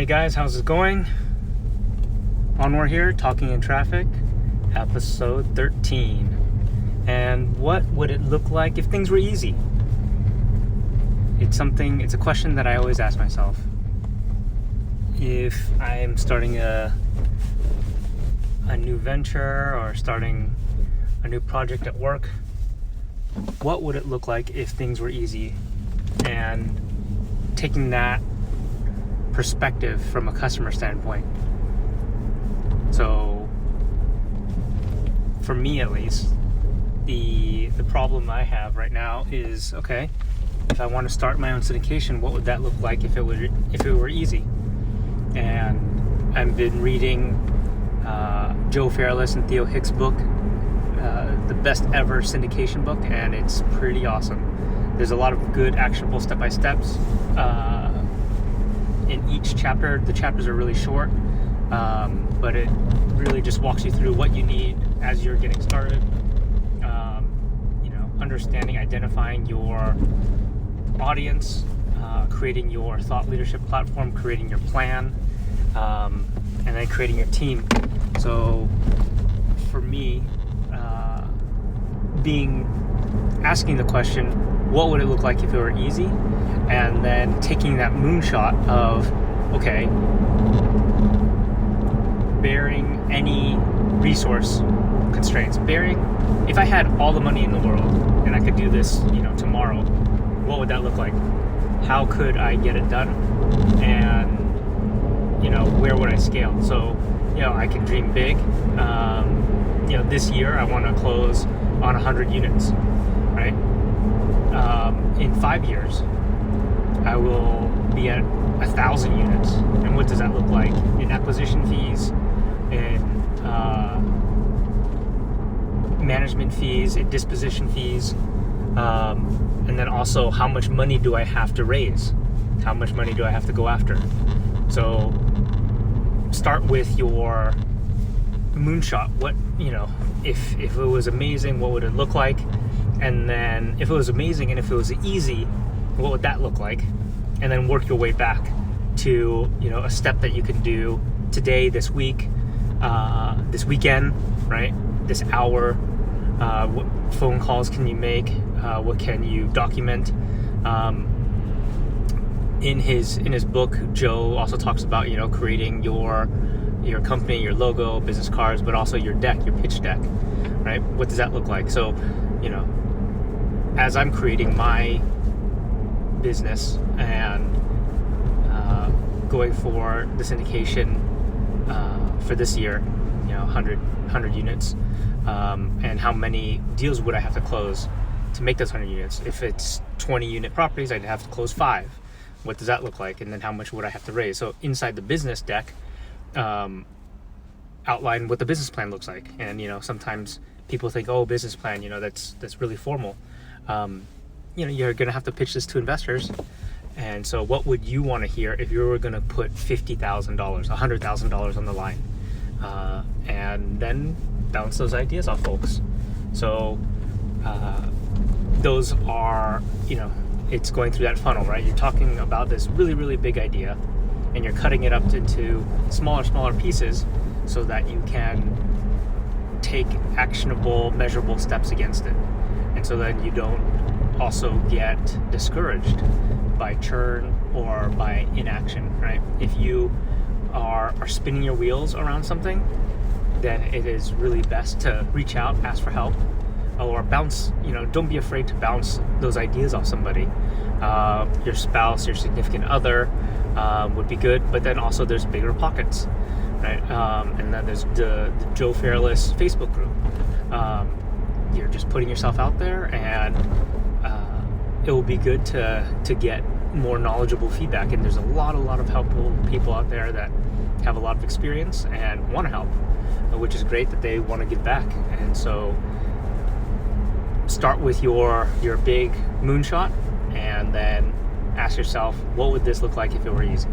Hey guys, how's it going? Onward here, Talking in Traffic, episode 13. And what would it look like if things were easy? It's a question that I always ask myself. If I'm starting a new venture or starting a new project at work, what would it look like if things were easy? And taking that perspective from a customer standpoint. So for me at least, the problem I have right now is, okay, if I want to start my own syndication, what would that look like if it were easy? And I've been reading Joe Fairless and Theo Hicks' book, the best ever syndication book, and it's pretty awesome. There's a lot of good actionable step-by-steps in each chapter. The chapters are really short, but it really just walks you through what you need as you're getting started. Understanding, identifying your audience, creating your thought leadership platform, creating your plan, and then creating your team. So for me, asking the question, what would it look like if it were easy? And then taking that moonshot of, okay, bearing any resource constraints, if I had all the money in the world and I could do this, tomorrow, what would that look like? How could I get it done? And, where would I scale? So, I can dream big. This year I want to close on 100 units, right? In 5 years, I will be at 1,000 units. And what does that look like in acquisition fees, in management fees, in disposition fees, and then also how much money do I have to raise? How much money do I have to go after? So start with your moonshot. What, if it was amazing, what would it look like? And then if it was amazing and if it was easy, what would that look like? And then work your way back to, a step that you can do today, this week, this weekend, right? This hour. What phone calls can you make? What can you document? In his book, Joe also talks about, creating your company, your logo, business cards, but also your deck, your pitch deck, right? What does that look like? So, as I'm creating my business and going for the syndication for this year, 100 units, and how many deals would I have to close to make those 100 units? If it's 20 unit properties, I'd have to close 5. What does that look like? And then how much would I have to raise? So inside the business deck, outline what the business plan looks like. And sometimes people think, oh, business plan, that's really formal. You're gonna have to pitch this to investors. And so what would you want to hear if you were gonna put $50,000, $100,000 on the line? And then bounce those ideas off folks. So those are, it's going through that funnel, right? You're talking about this really, really big idea, and you're cutting it up into smaller pieces so that you can take actionable, measurable steps against it. And so then you don't also get discouraged by churn or by inaction, right? If you are spinning your wheels around something, then it is really best to reach out, ask for help, or bounce, don't be afraid to bounce those ideas off somebody. Your spouse, your significant other would be good, but then also there's bigger pockets, right? And then there's the Joe Fairless Facebook group. You're just putting yourself out there, and it will be good to get more knowledgeable feedback. And there's a lot of helpful people out there that have a lot of experience and want to help, which is great that they want to give back. And so start with your big moonshot, and then ask yourself, what would this look like if it were easy?